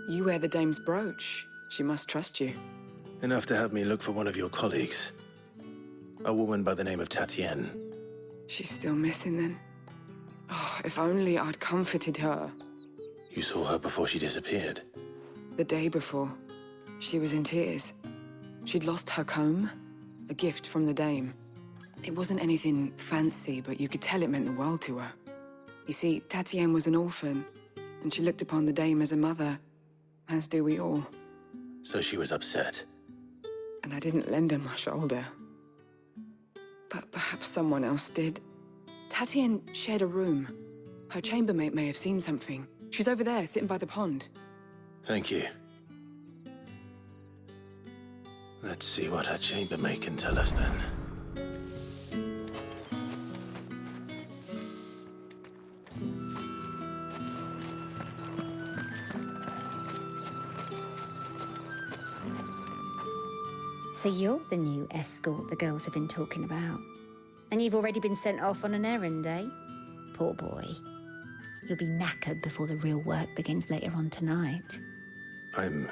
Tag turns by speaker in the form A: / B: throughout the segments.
A: You wear the dame's brooch. She must trust you.
B: Enough to have me look for one of your colleagues. A woman by the name of Tatienne.
A: She's still missing then. Oh, if only I'd comforted her.
B: You saw her before she disappeared.
A: The day before, she was in tears. She'd lost her comb, a gift from the dame. It wasn't anything fancy, but you could tell it meant the world to her. You see, Tatienne was an orphan, and she looked upon the dame as a mother, as do we all.
B: So she was upset.
A: And I didn't lend her my shoulder. But perhaps someone else did. Tatienne shared a room. Her chambermaid may have seen something. She's over there, sitting by the pond.
B: Thank you. Let's see what her chambermaid can tell us then.
C: So you're the new escort the girls have been talking about. And you've already been sent off on an errand, eh? Poor boy. You'll be knackered before the real work begins later on tonight.
B: I'm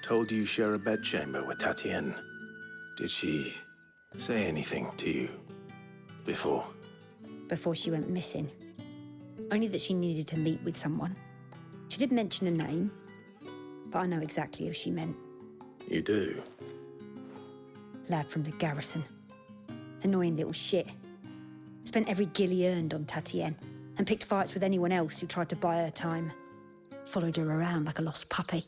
B: told you share a bedchamber with Tatienne. Did she say anything to you before?
C: Before she went missing. Only that she needed to meet with someone. She did mention a name, but I know exactly who she meant.
B: You do?
C: Lad from the garrison. Annoying little shit. Spent every guil he earned on Tatienne and picked fights with anyone else who tried to buy her time. Followed her around like a lost puppy.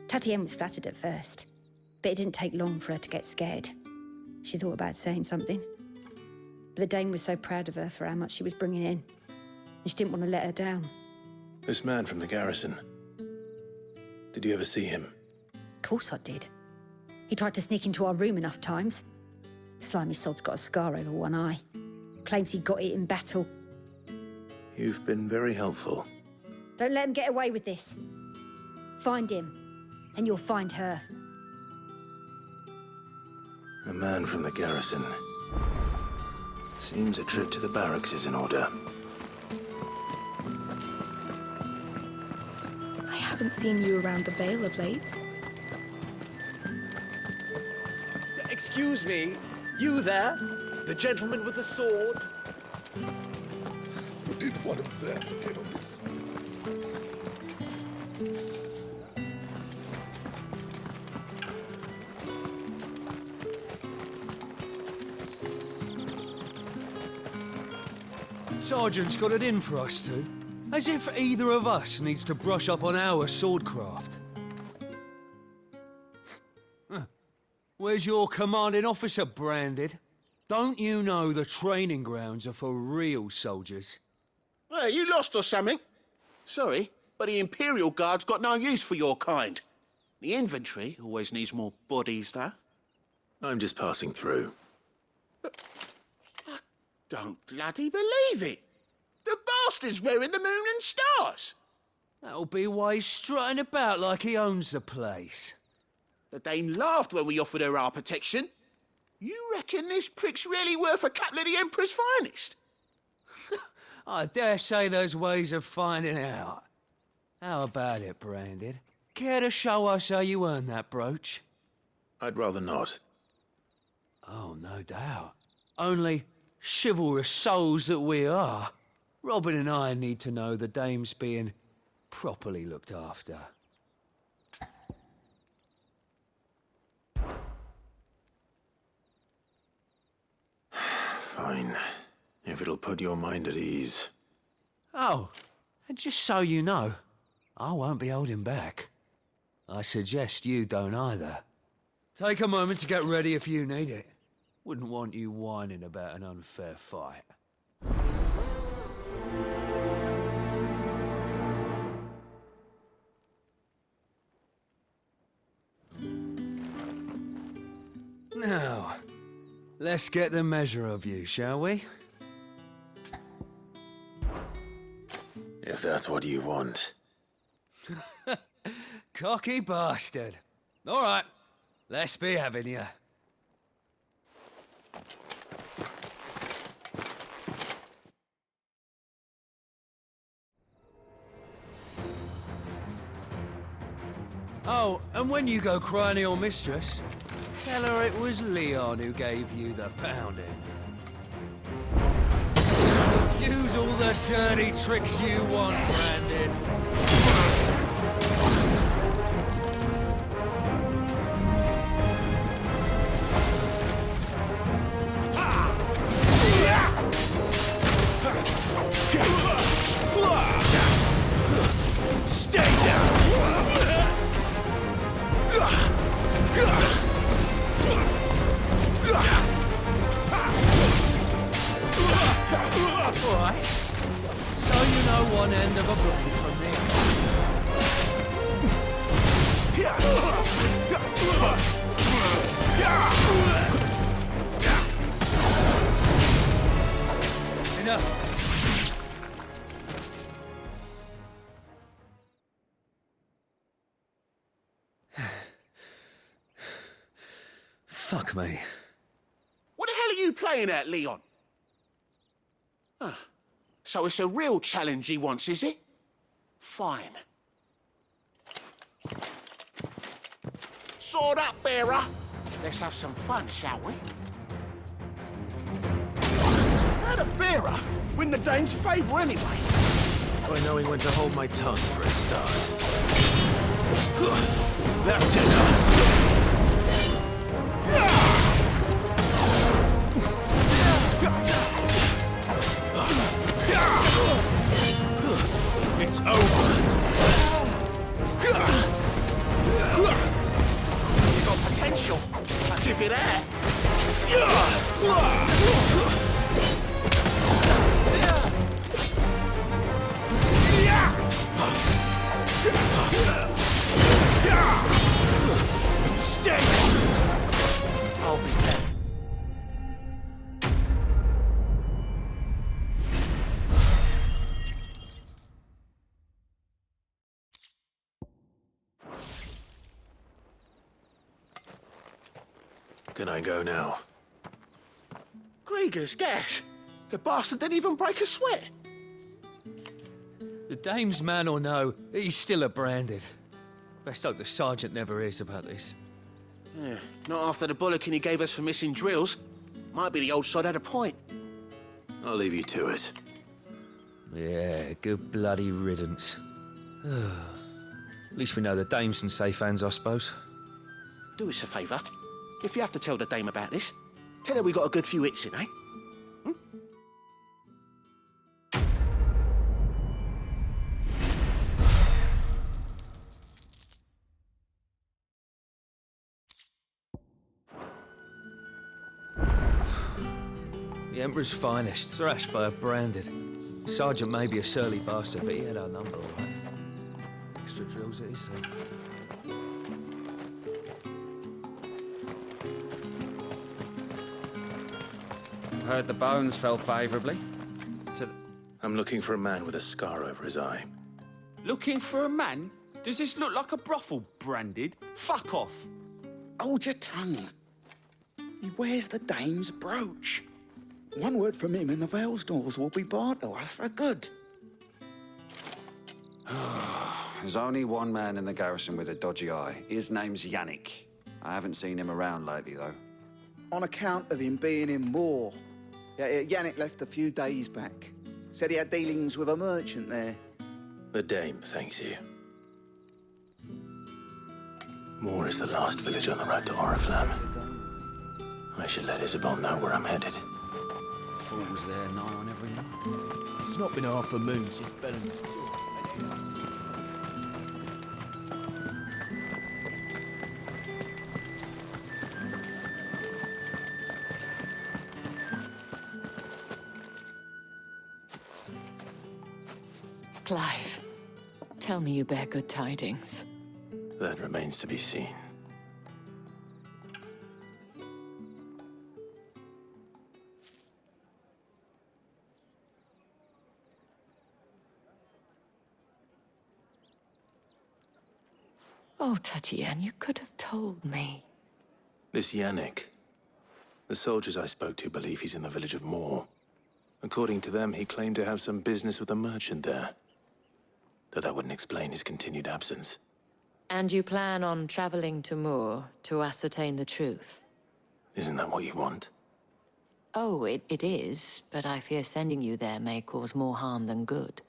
C: Tatienne was flattered at first, but it didn't take long for her to get scared. She thought about saying something. But the dame was so proud of her for how much she was bringing in, and she didn't want to let her down.
B: This man from the garrison. Did you ever see him?
C: Of course I did. He tried to sneak into our room enough times. Slimy sod's got a scar over one eye. Claims he got it in battle.
B: You've been very helpful.
C: Don't let him get away with this. Find him, and you'll find her.
B: A man from the garrison. Seems a trip to the barracks is in order.
D: I haven't seen you around the Vale of late.
E: Excuse me, you there? The gentleman with the sword?
F: Did one of them get on this?
G: Sergeant's got it in for us two. As if either of us needs to brush up on our swordcraft. Where's your commanding officer branded? Don't you know the training grounds are for real soldiers?
H: Hey, you lost or something? Sorry, but the Imperial Guard's got no use for your kind. The infantry always needs more bodies, though.
B: I'm just passing through.
H: I don't bloody believe it. The bastard's wearing the moon and stars.
G: That'll be why he's strutting about like he owns the place.
H: The Dame laughed when we offered her our protection. You reckon this prick's really worth a couple of the Emperor's finest?
G: I dare say there's ways of finding out. How about it, Branded? Care to show us how you earned that brooch?
B: I'd rather not.
G: Oh, no doubt. Only chivalrous souls that we are, Robin and I need to know the dame's being properly looked after.
B: Fine. If it'll put your mind at ease.
G: Oh, and just so you know, I won't be holding back. I suggest you don't either. Take a moment to get ready if you need it. Wouldn't want you whining about an unfair fight. Now, let's get the measure of you, shall we?
B: If that's what you want.
G: Cocky bastard. All right, let's be having you. Oh, and when you go crying to your mistress, tell her it was Leon who gave you the pounding. Use all the dirty tricks you want, Brandon.
H: Stay down!
G: All right. So you know one end of a blade from the other. Enough. Fuck me.
H: What the hell are you playing at, Leon? Ah, so it's a real challenge he wants, is it? Fine. Sword up, bearer. Let's have some fun, shall we? How'd a bearer win the Dane's favour anyway?
B: By knowing when to hold my tongue for a start. That's enough! It's over.
H: You got potential. I'll give you that. Stay. I'll be there.
B: Can I go now?
H: Grieger's gas. The bastard didn't even break a sweat.
G: The dame's man or no, he's still a branded. Best hope the sergeant never hears about this.
H: Yeah, not after the bollocking he gave us for missing drills. Might be the old sod had a point.
B: I'll leave you to it.
G: Yeah, good bloody riddance. At least we know the dame's in safe hands, I suppose.
H: Do us a favour. If you have to tell the dame about this, tell her we got a good few hits in, eh?
G: The Emperor's finest, thrashed by a branded. Sergeant may be a surly bastard, but he had our number, all right. Extra drills it is, then.
I: Heard the bones fell favourably.
B: I'm looking for a man with a scar over his eye.
E: Looking for a man? Does this look like a brothel, Branded? Fuck off.
J: Hold your tongue. He wears the dame's brooch. One word from him and the Vale's doors will be barred to us for good.
I: There's only one man in the garrison with a dodgy eye. His name's Yannick. I haven't seen him around lately, though.
J: On account of him being in war. Yannick left a few days back. Said he had dealings with a merchant there.
B: The dame thanks you. Moor is the last village on the road to Oriflamme. I should let Isabel know where I'm headed.
I: Fools there nigh on every night.
E: It's not been half a moon since Bellamy's tour.
K: Clive, tell me you bear good tidings.
B: That remains to be seen.
K: Oh, Tatienne, you could have told me.
B: This Yannick. The soldiers I spoke to believe he's in the village of Moor. According to them, he claimed to have some business with a merchant there. Though that wouldn't explain his continued absence.
K: And you plan on traveling to Moor to ascertain the truth?
B: Isn't that what you want?
K: Oh, it is, but I fear sending you there may cause more harm than good.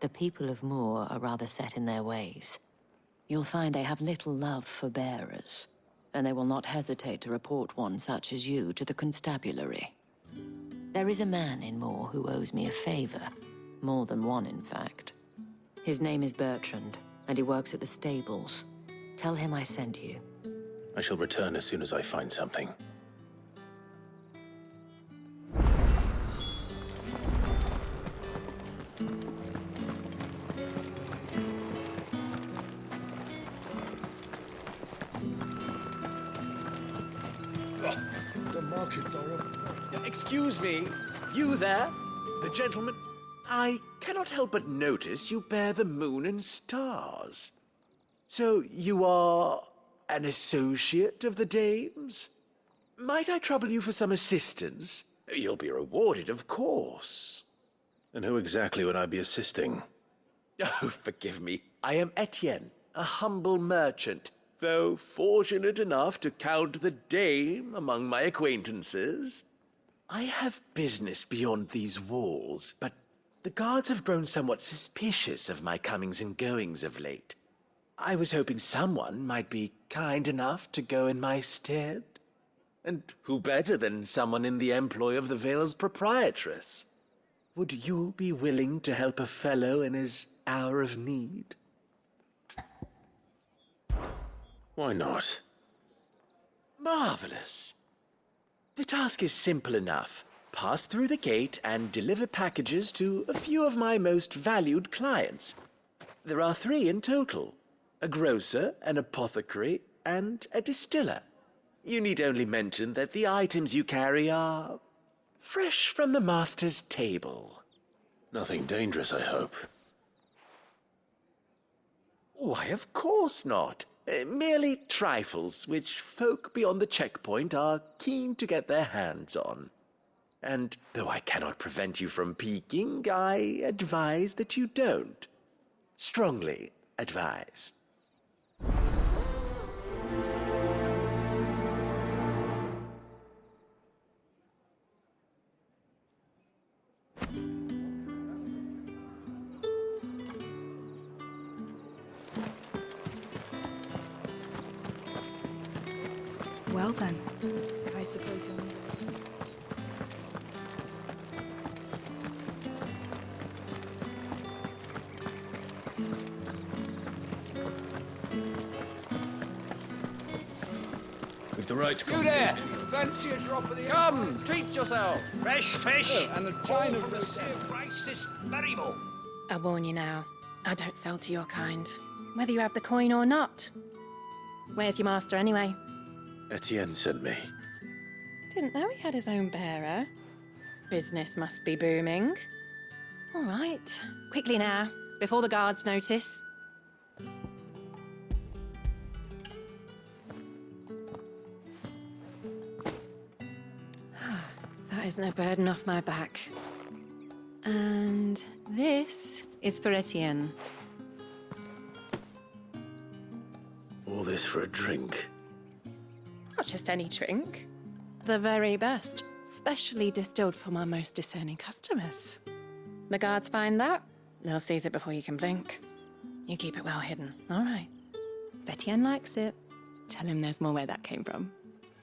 K: The people of Moor are rather set in their ways. You'll find they have little love for bearers, and they will not hesitate to report one such as you to the constabulary. There is a man in Moor who owes me a favor. More than one, in fact. His name is Bertrand, and he works at the stables. Tell him I sent you.
B: I shall return as soon as I find something.
F: The markets are
E: Excuse me, you there? The gentleman? I cannot help but notice you bear the moon and stars. So you are an associate of the dames? Might I trouble you for some assistance? You'll be rewarded, of course.
B: And who exactly would I be assisting?
E: Oh, forgive me. I am Etienne, a humble merchant, though fortunate enough to count the dame among my acquaintances. I have business beyond these walls, but the guards have grown somewhat suspicious of my comings and goings of late. I was hoping someone might be kind enough to go in my stead. And who better than someone in the employ of the Vale's proprietress? Would you be willing to help a fellow in his hour of need?
B: Why not?
E: Marvelous. The task is simple enough. Pass through the gate and deliver packages to a few of my most valued clients. There are 3 in total: a grocer, an apothecary, and a distiller. You need only mention that the items you carry are fresh from the master's table.
B: Nothing dangerous, I hope.
E: Why, of course not. Merely trifles which folk beyond the checkpoint are keen to get their hands on. And though I cannot prevent you from peeking, I advise that you don't. Strongly advise.
D: Well then, I suppose you'll need...
L: With the right
M: You there! Fancy a drop of the...
L: Come, treat yourself.
H: Fresh fish!
L: And a
H: All
L: china
H: from
L: for
H: the
L: the
H: sea of Grace this very morning.
D: I warn you now, I don't sell to your kind, whether you have the coin or not. Where's your master anyway?
B: Etienne sent me.
D: Didn't know he had his own bearer. Business must be booming. All right, quickly now, before the guards notice. That isn't a burden off my back. And this is for Etienne.
B: All this for a drink.
D: Not just any drink. The very best, specially distilled for my most discerning customers. The guards find that, they'll seize it before you can blink. You keep it well hidden, all right? If Etienne likes it, tell him there's more where that came from.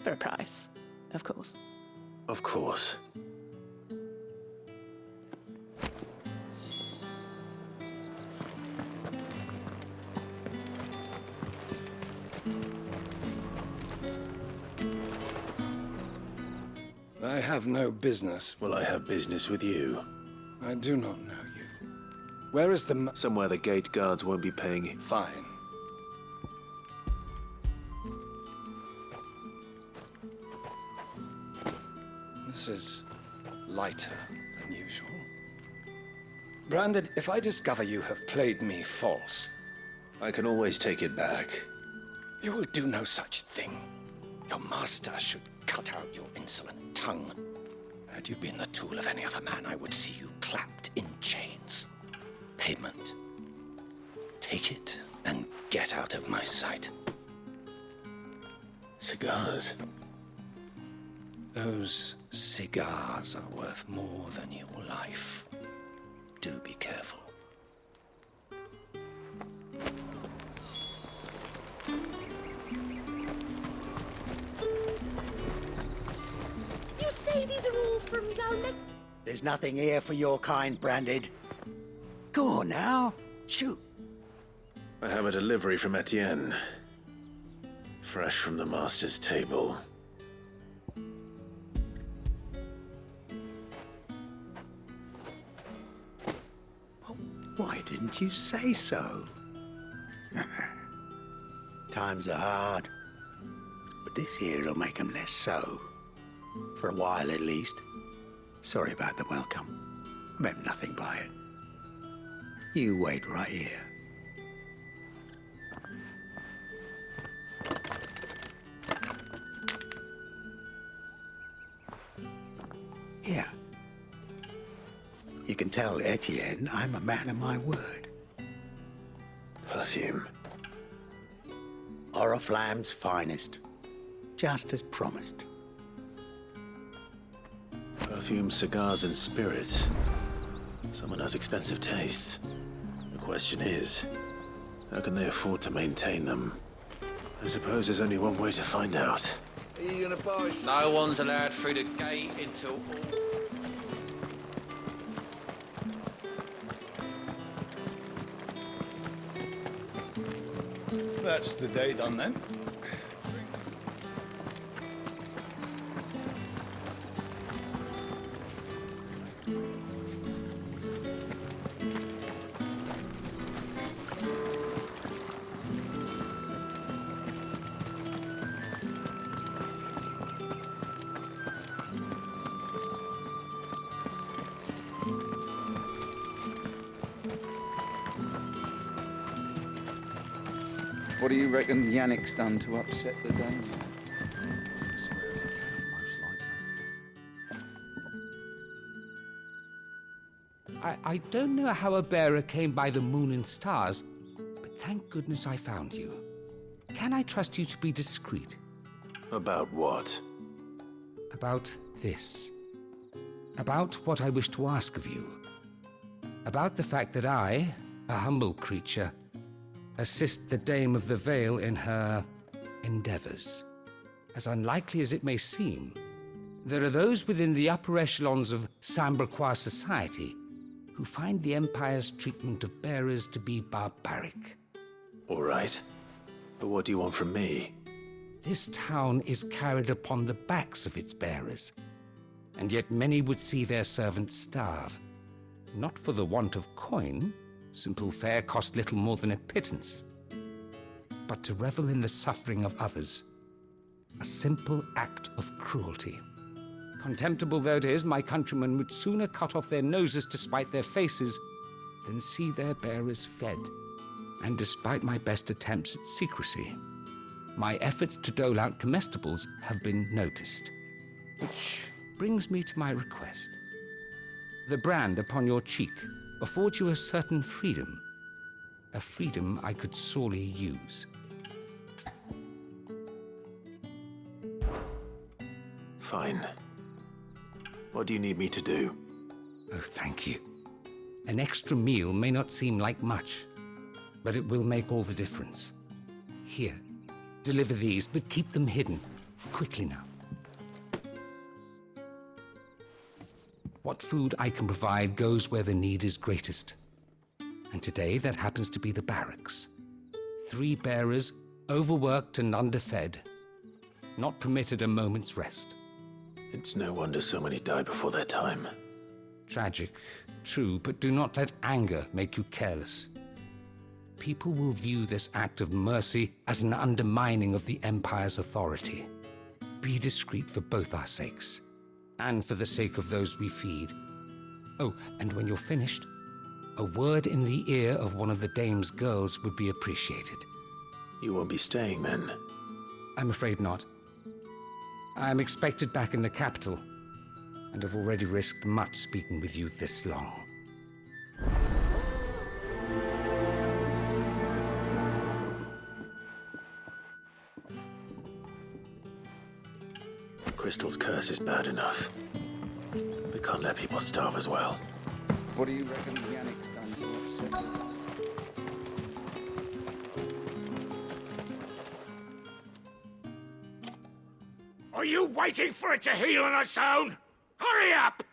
D: For a price, of course.
B: Of course.
L: I have no business.
B: Well, I have business with you.
L: I do not know you. Where is the...
B: Somewhere the gate guards won't be paying it.
L: Fine. This is lighter than usual. Branded, if I discover you have played me false...
B: I can always take it back.
J: You will do no such thing. Your master should cut out your insolent tongue. Had you been the tool of any other man, I would see you clapped in chains. Payment. Take it and get out out of my sight.
B: Cigars.
J: Those cigars are worth more than your life. Do be careful.
N: You say these are all from down there?
O: There's nothing here for your kind, Branded. Go on now. Shoot.
B: I have a delivery from Etienne. Fresh from the master's table.
O: Why didn't you say so? Times are hard. But this here'll make 'em less so. For a while, at least. Sorry about the welcome. I meant nothing by it. You wait right here. Here. You can tell Etienne I'm a man of my word.
B: Perfume.
O: Oriflamme's finest. Just as promised.
B: Perfume, cigars, and spirits. Someone has expensive tastes. The question is, how can they afford to maintain them? I suppose there's only one way to find out.
M: Are you gonna buy some?
I: No one's allowed through the gate until...
L: That's the day done then.
P: What do you reckon Yannick's done to upset the dame?
Q: I don't know how a bearer came by the moon and stars, but thank goodness I found you. Can I trust you to be discreet?
B: About what?
Q: About this. About what I wish to ask of you. About the fact that I, a humble creature, assist the Dame of the Vale in her endeavors. As unlikely as it may seem, there are those within the upper echelons of Samberquois society who find the Empire's treatment of bearers to be barbaric.
B: All right. But what do you want from me?
Q: This town is carried upon the backs of its bearers, and yet many would see their servants starve. Not for the want of coin. Simple fare cost little more than a pittance. But to revel in the suffering of others, a simple act of cruelty. Contemptible though it is, my countrymen would sooner cut off their noses to spite their faces than see their bearers fed. And despite my best attempts at secrecy, my efforts to dole out comestibles have been noticed. Which brings me to my request. The brand upon your cheek affords you a certain freedom. A freedom I could sorely use.
B: Fine. What do you need me to do?
Q: Oh, thank you. An extra meal may not seem like much, but it will make all the difference. Here, deliver these, but keep them hidden. Quickly now. What food I can provide goes where the need is greatest. And today, that happens to be the barracks. 3 bearers, overworked and underfed, not permitted a moment's rest.
B: It's no wonder so many die before their time.
Q: Tragic, true, but do not let anger make you careless. People will view this act of mercy as an undermining of the Empire's authority. Be discreet for both our sakes, and for the sake of those we feed. Oh, and when you're finished, a word in the ear of one of the Dame's girls would be appreciated.
B: You won't be staying then?
Q: I'm afraid not. I'm expected back in the capital, and have already risked much speaking with you this long.
B: This is bad enough. We can't let people starve as well.
P: What do you reckon Yannick's done to upset it?
R: Are you waiting for it to heal on its own? Hurry up!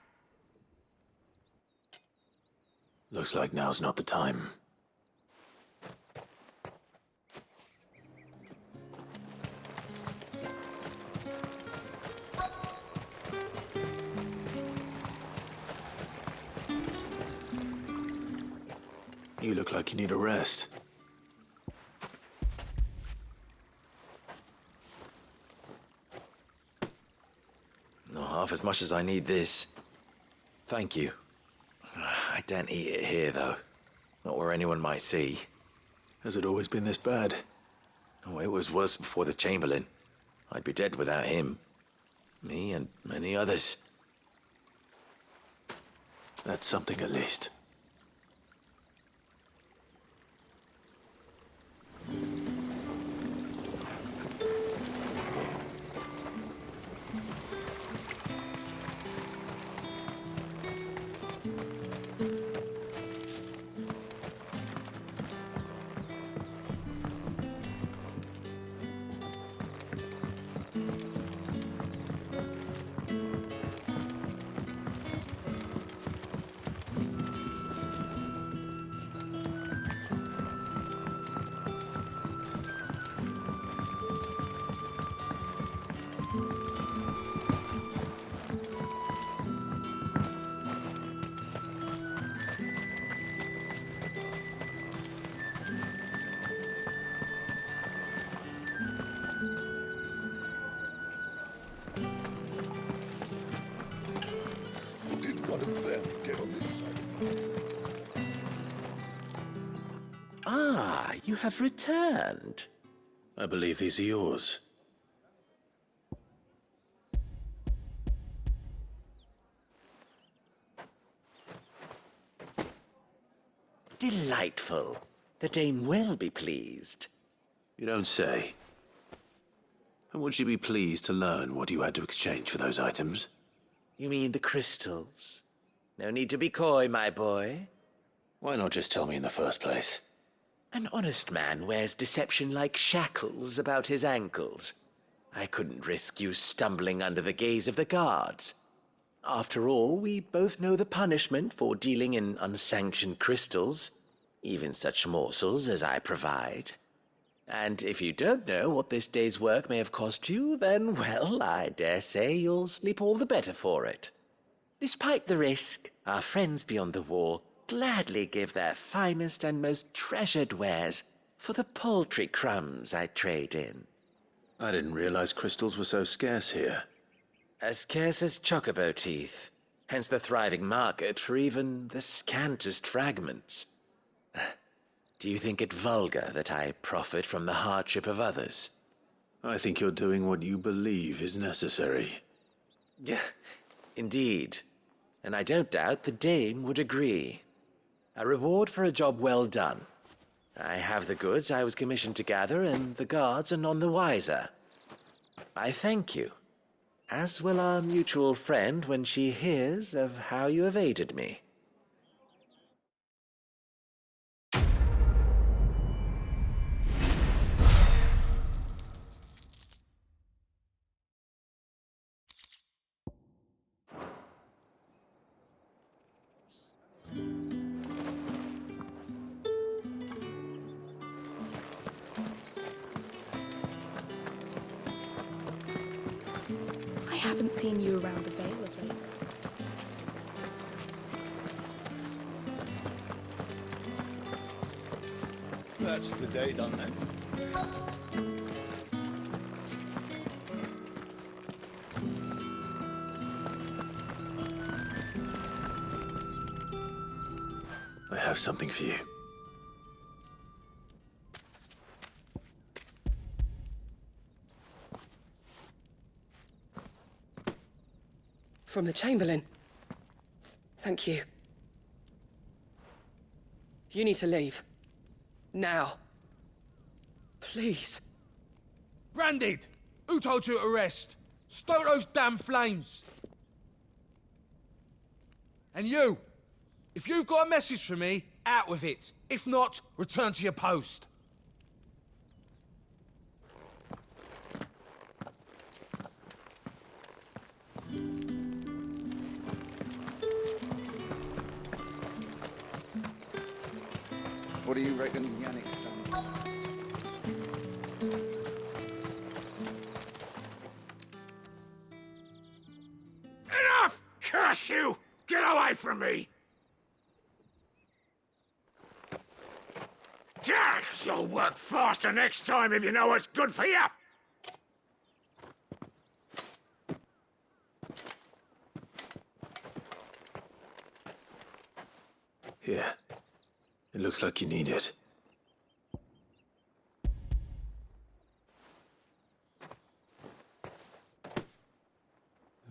B: Looks like now's not the time. You look like you need a rest.
E: Not half as much as I need this. Thank you. I daren't eat it here, though. Not where anyone might see.
B: Has it always been this bad?
E: Oh, it was worse before the Chamberlain. I'd be dead without him. Me and many others.
B: That's something at least.
F: Did one of them get on this side?
E: Ah, you have returned.
B: I believe these are yours.
E: Delightful. The dame will be pleased.
B: You don't say. And would she be pleased to learn what you had to exchange for those items?
E: You mean the crystals? No need to be coy, my boy.
B: Why not just tell me in the first place?
E: An honest man wears deception like shackles about his ankles. I couldn't risk you stumbling under the gaze of the guards. After all, we both know the punishment for dealing in unsanctioned crystals, even such morsels as I provide. And if you don't know what this day's work may have cost you, then, well, I dare say you'll sleep all the better for it. Despite the risk, our friends beyond the wall gladly give their finest and most treasured wares for the paltry crumbs I trade in.
B: I didn't realize crystals were so scarce here.
E: As scarce as chocobo teeth, hence the thriving market for even the scantest fragments. Do you think it vulgar that I profit from the hardship of others?
B: I think you're doing what you believe is necessary.
E: Yeah, indeed. And I don't doubt the dame would agree. A reward for a job well done. I have the goods I was commissioned to gather, and the guards are none the wiser. I thank you, as will our mutual friend when she hears of how you have aided me.
N: I haven't seen you around the Vale of late.
L: That's the day done then.
B: I have something for you.
M: From the Chamberlain. Thank you. You need to leave. Now. Please.
G: Branded! Who told you to rest?
S: Stoke those damn flames! And you, if you've got a message for me, out with it. If not, return to your post.
P: What do you reckon Yannick's done?
R: Enough! Curse you! Get away from me! You'll work faster next time if you know what's good for you!
B: Here. It looks like you need it.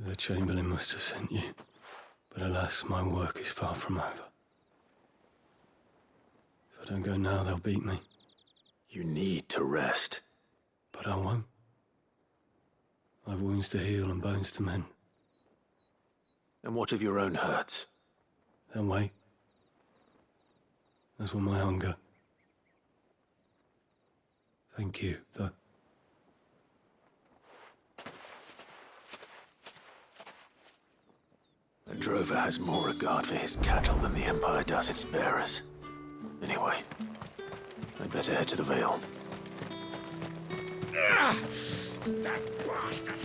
T: The Chamberlain must have sent you, but alas, my work is far from over. If I don't go now, they'll beat me.
B: You need to rest.
T: But I won't. I've wounds to heal and bones to mend.
B: And what of your own hurts?
T: They'll wait. As will my hunger. Thank you, though.
B: A drover has more regard for his cattle than the Empire does its bearers. Anyway, I'd better head to the Vale.
R: That bastard!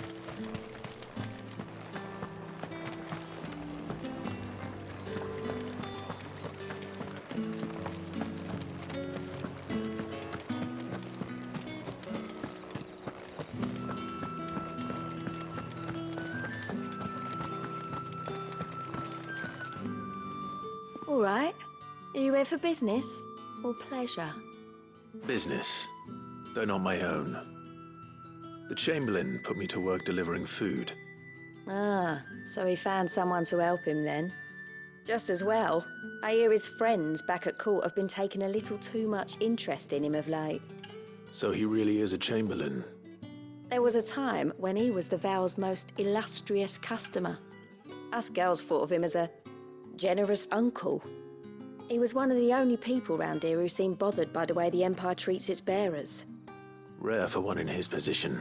N: All right. Are you here for business or pleasure?
B: Business, though not my own. The Chamberlain put me to work delivering food.
N: Ah, so he found someone to help him then. Just as well. I hear his friends back at court have been taking a little too much interest in him of late.
B: So he really is a Chamberlain.
N: There was a time when he was the Vale's most illustrious customer. Us girls thought of him as a generous uncle. He was one of the only people round here who seemed bothered by the way the Empire treats its bearers.
B: Rare for one in his position.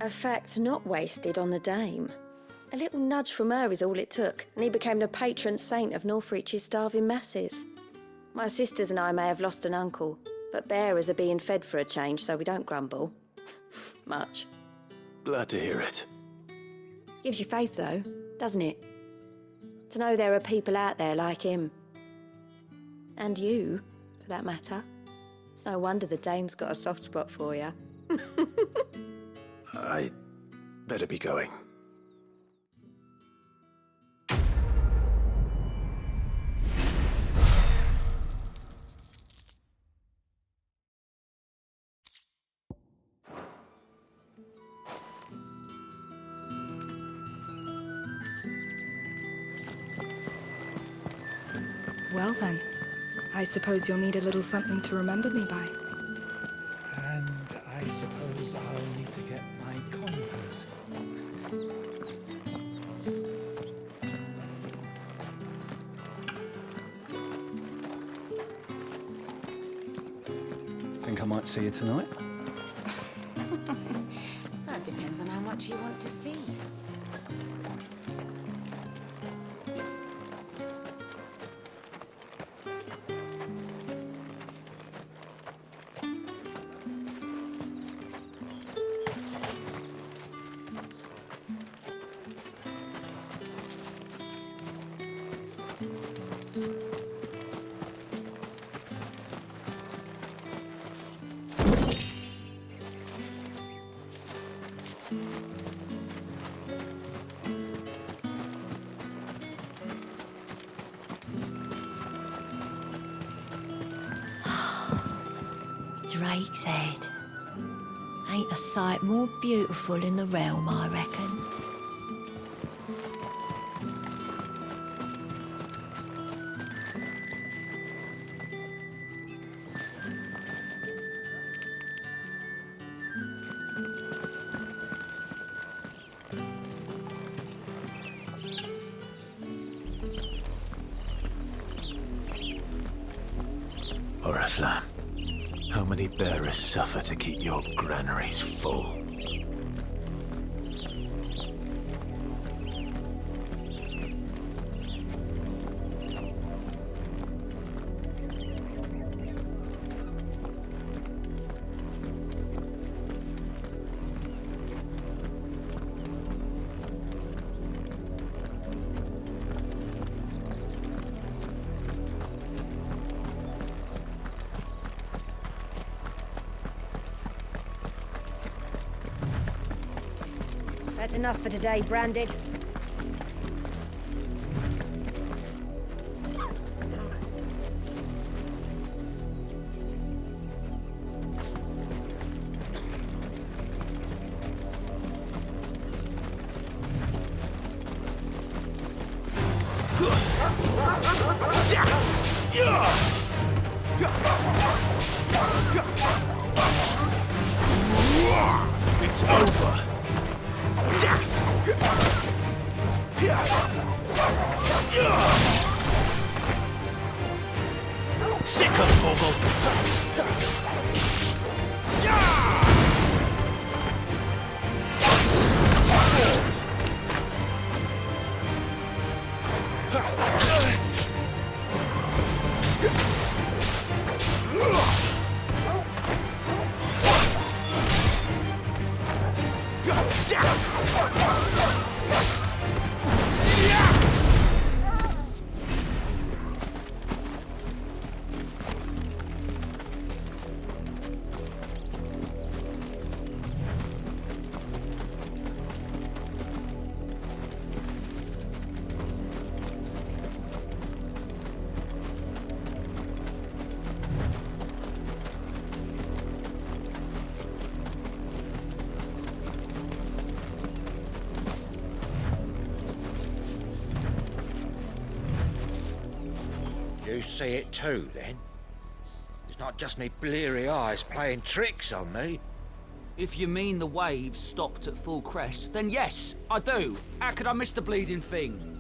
N: A fact not wasted on the dame. A little nudge from her is all it took, and he became the patron saint of Northreach's starving masses. My sisters and I may have lost an uncle, but bearers are being fed for a change, so we don't grumble. Much.
B: Glad to hear it.
N: Gives you faith, though, doesn't it? To know there are people out there like him. And you, for that matter. It's no wonder the dame's got a soft spot for you.
B: I better be going.
U: Well then, I suppose you'll need a little something to remember me by.
V: And I suppose I'll need to get my coin purse.
L: Think I might see you tonight?
W: That depends on how much you want to see.
X: Drake's Head. Ain't a sight more beautiful in the realm, I reckon.
B: Oriflamme, how many bearers suffer to keep your granaries full?
N: That's enough for today, Branded.
B: It's over. Sick of Torgal.
A: You see it too, then? It's not just me bleary eyes playing tricks on me.
C: If you mean the waves stopped at full crest, then yes, I do. How could I miss the bleeding thing?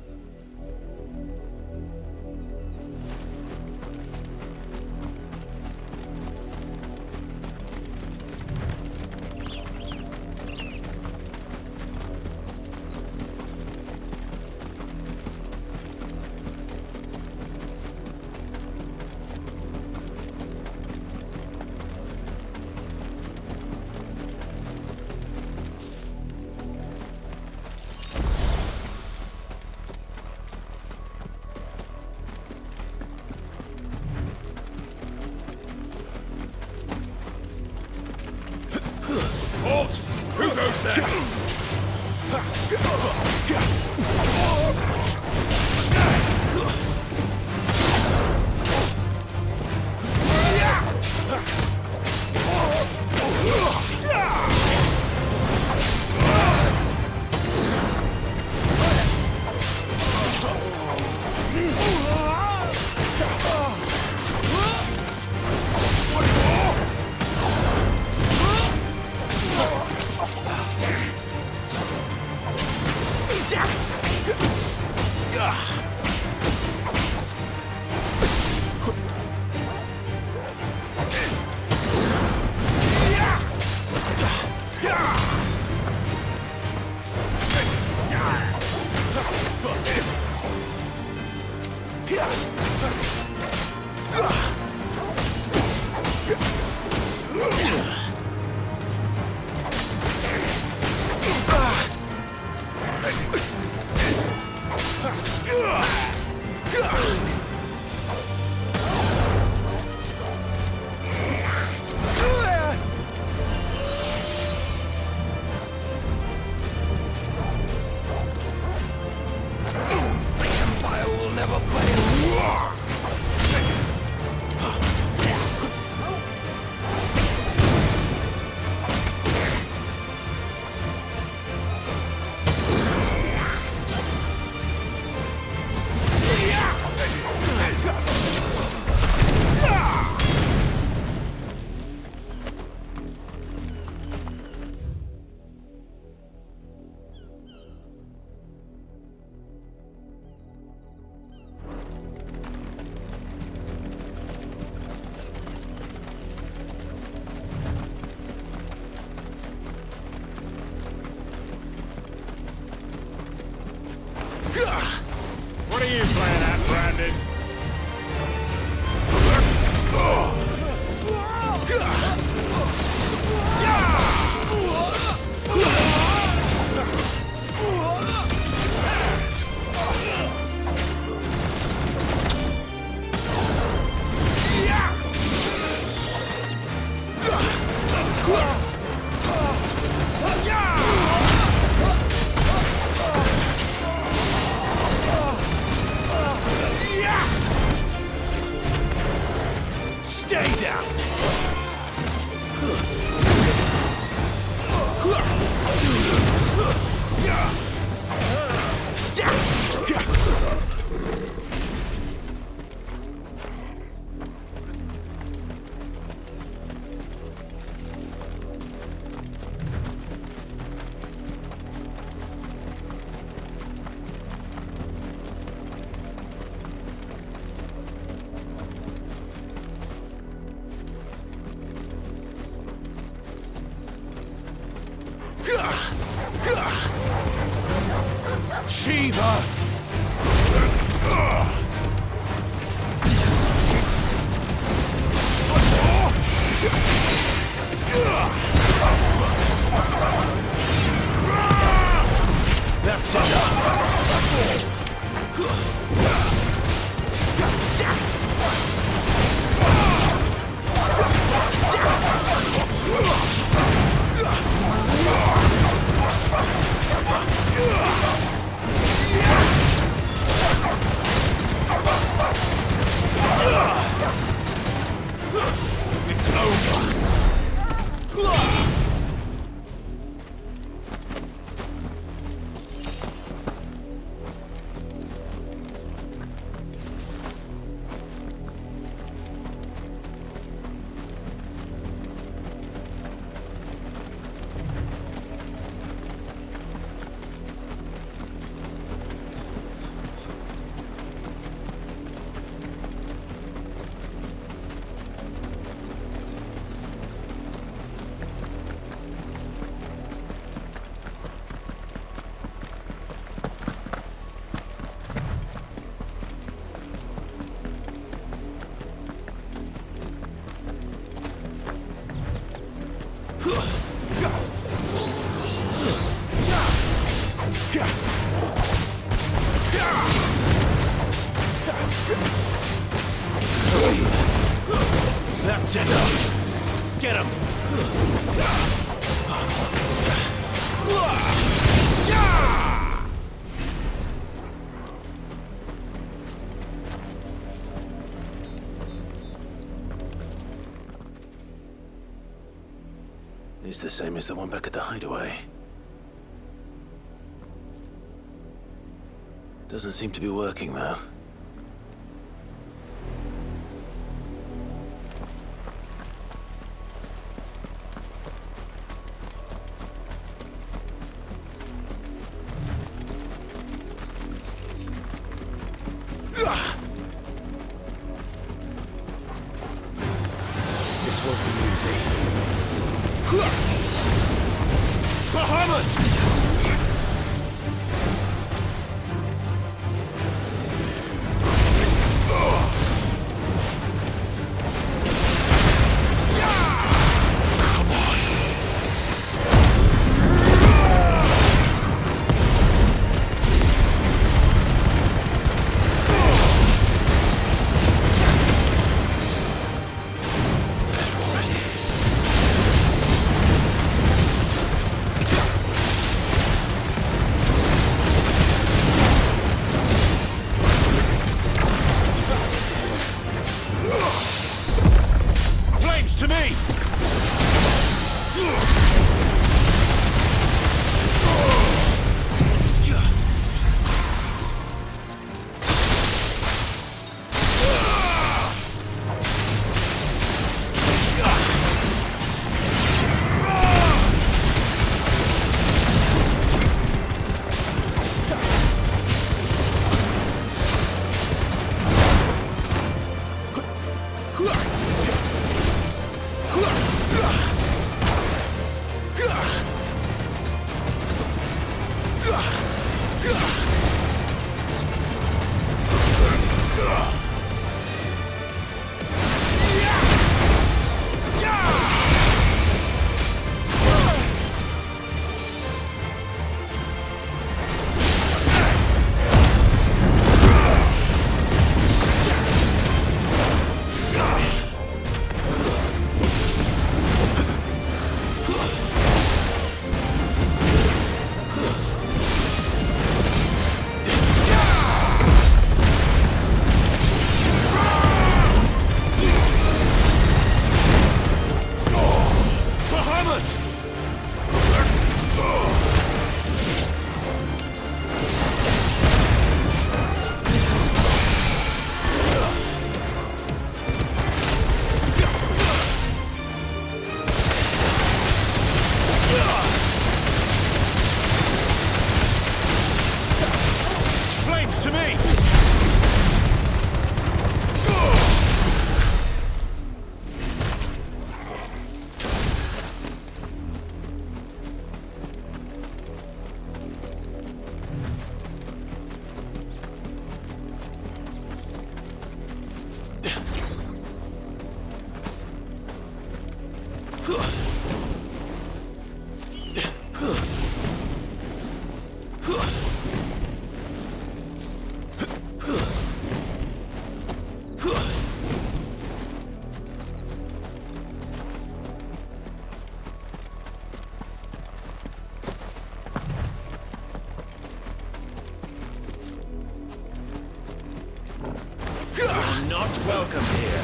R: Halt! Who goes there?
B: Stay down! Shiva! That's enough! It's over! That's enough! Get him! It's the same as the one back at the hideaway. Doesn't seem to be working, though.
E: This won't be easy.
B: Bahamut! Flames to me!
E: Not welcome here.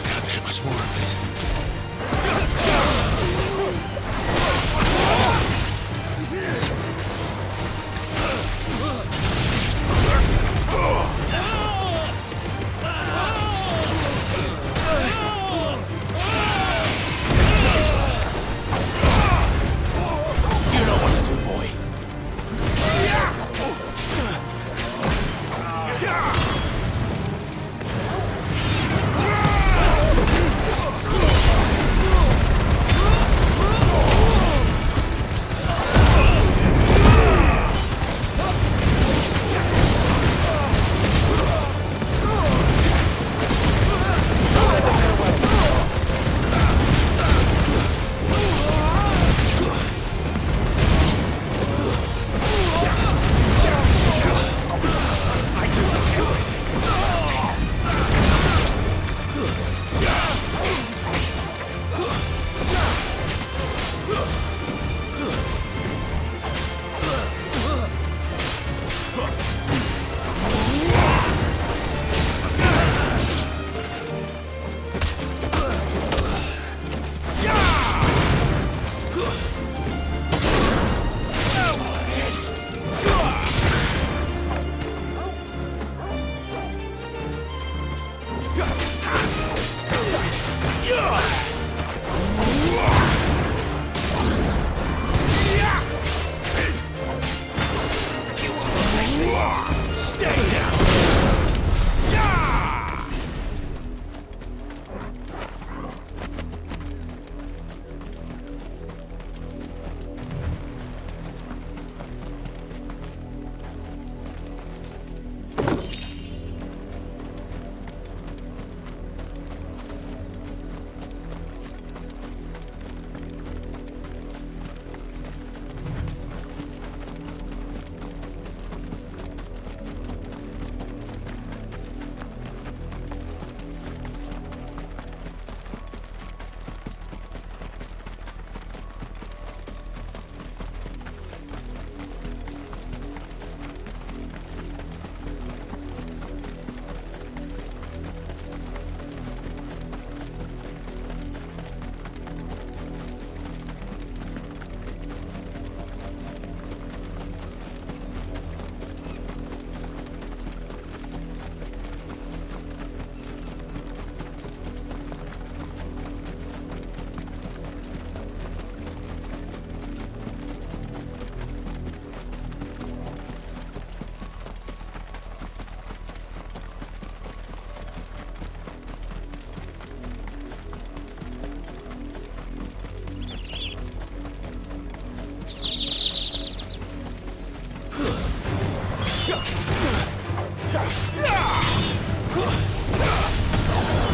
B: Can't take much more of this.
E: You know what to do, boy.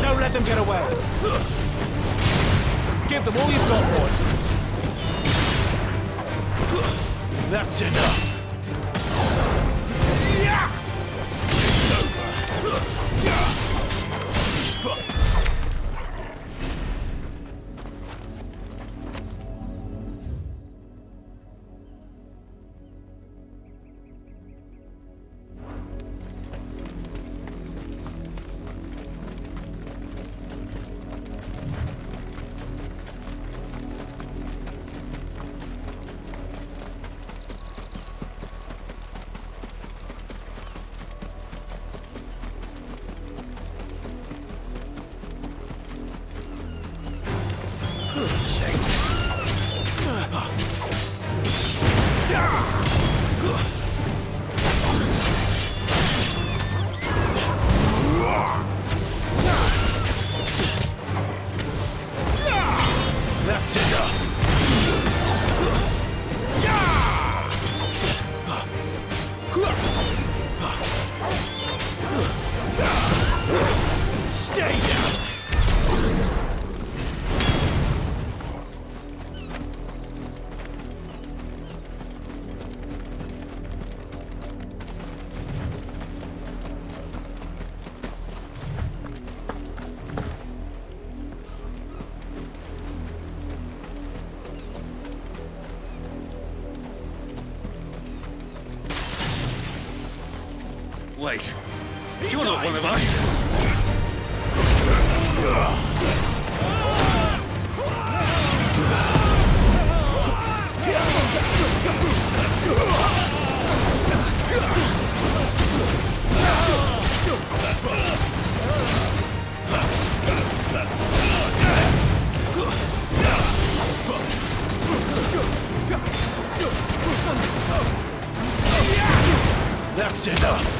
S: Don't let them get away. Give them all you've got, boy.
E: That's enough. It's over.
B: That's enough! Stay down!
D: Wait, you're not one of us!
B: That's enough!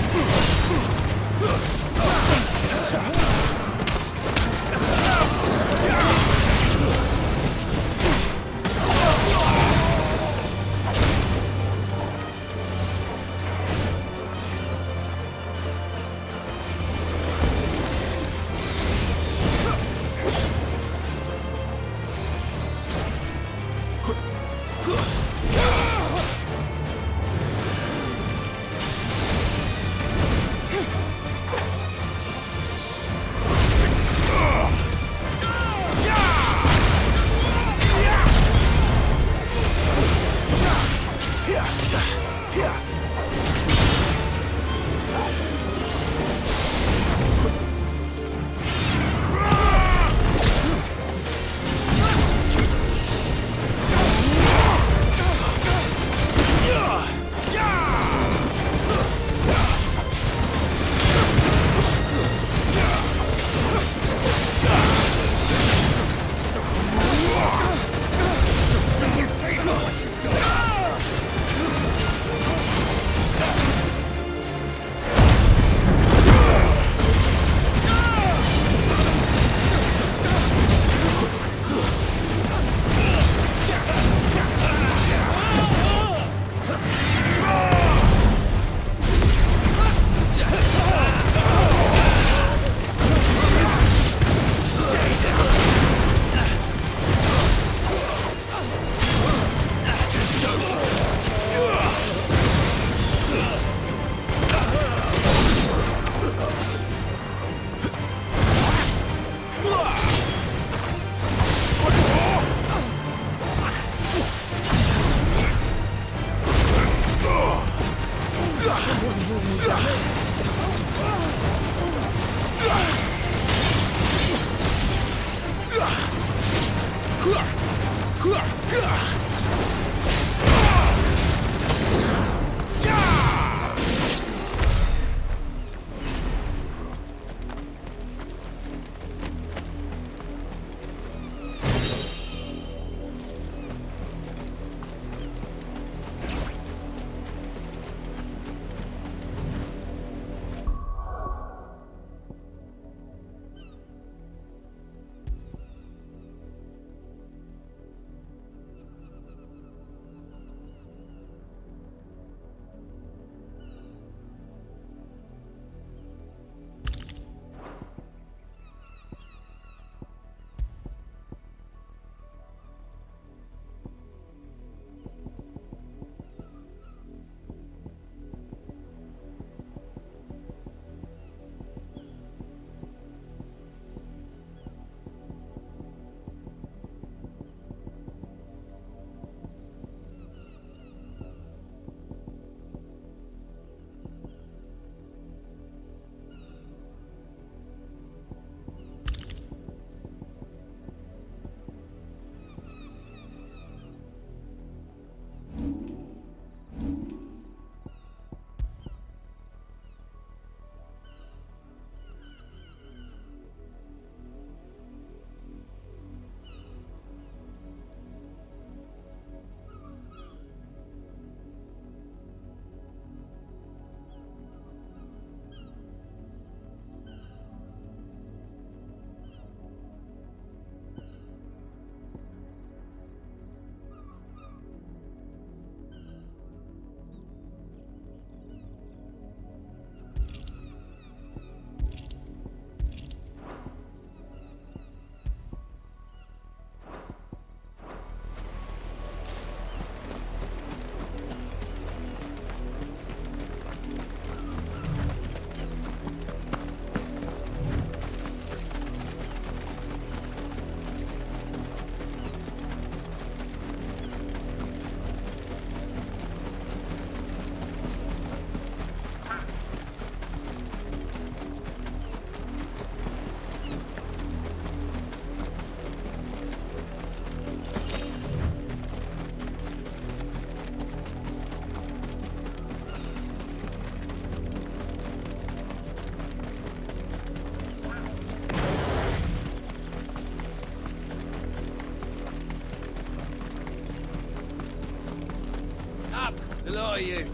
G: A lot of you.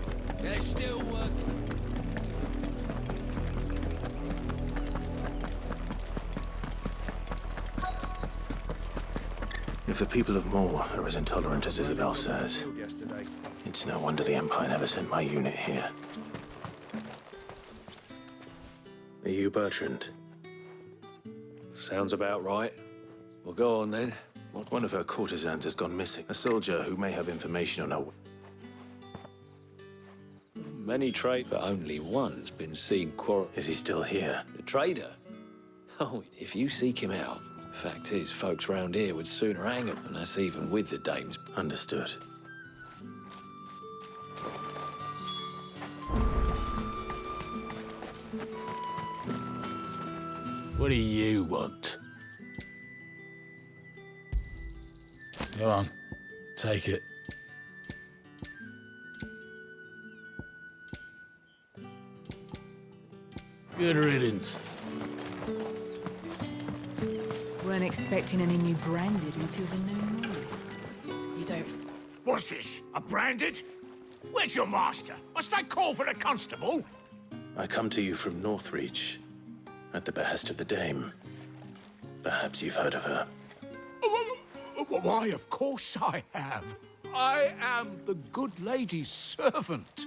G: They're still working.
B: If the people of Moor are as intolerant as Isabel says, it's no wonder the Empire never sent my unit here. Are you Bertrand?
E: Sounds about right. Well, go on then.
B: One of her courtesans has gone missing. A soldier who may have information on her.
E: Many trade, but only one's been seen
B: Is he still here?
E: The trader? Oh, if you seek him out. Fact is, folks round here would sooner hang him, and that's even with the dames.
B: Understood.
R: What do you want? Go on, take it. Good riddance.
U: Weren't expecting any new branded until the new moon. You don't...
R: What's this? A branded? Where's your master? Must I call for the constable?
B: I come to you from Northreach, at the behest of the Dame. Perhaps you've heard of her.
R: Why, of course I have. I am the good lady's servant.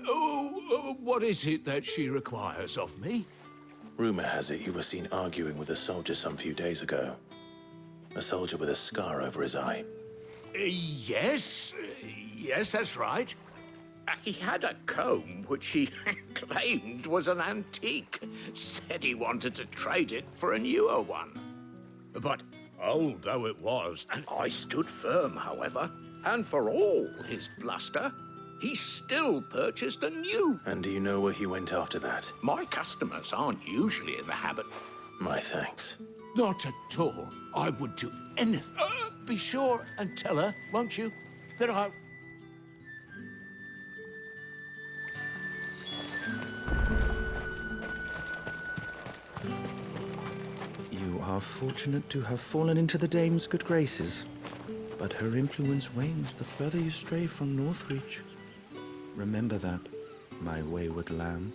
R: Oh, what is it that she requires of me?
B: Rumor has it you were seen arguing with a soldier some few days ago. A soldier with a scar over his eye.
R: Yes, that's right.
H: He had a comb which he claimed was an antique. Said he wanted to trade it for a newer one. But old though it was, and I stood firm, however, and for all his bluster, he still purchased a new.
B: And do you know where he went after that?
H: My customers aren't usually in the habit.
B: My thanks.
R: Not at all. I would do anything. Be sure and tell her, won't you, that I...
J: You are fortunate to have fallen into the Dame's good graces, but her influence wanes the further you stray from Northreach. Remember that, my wayward lamb.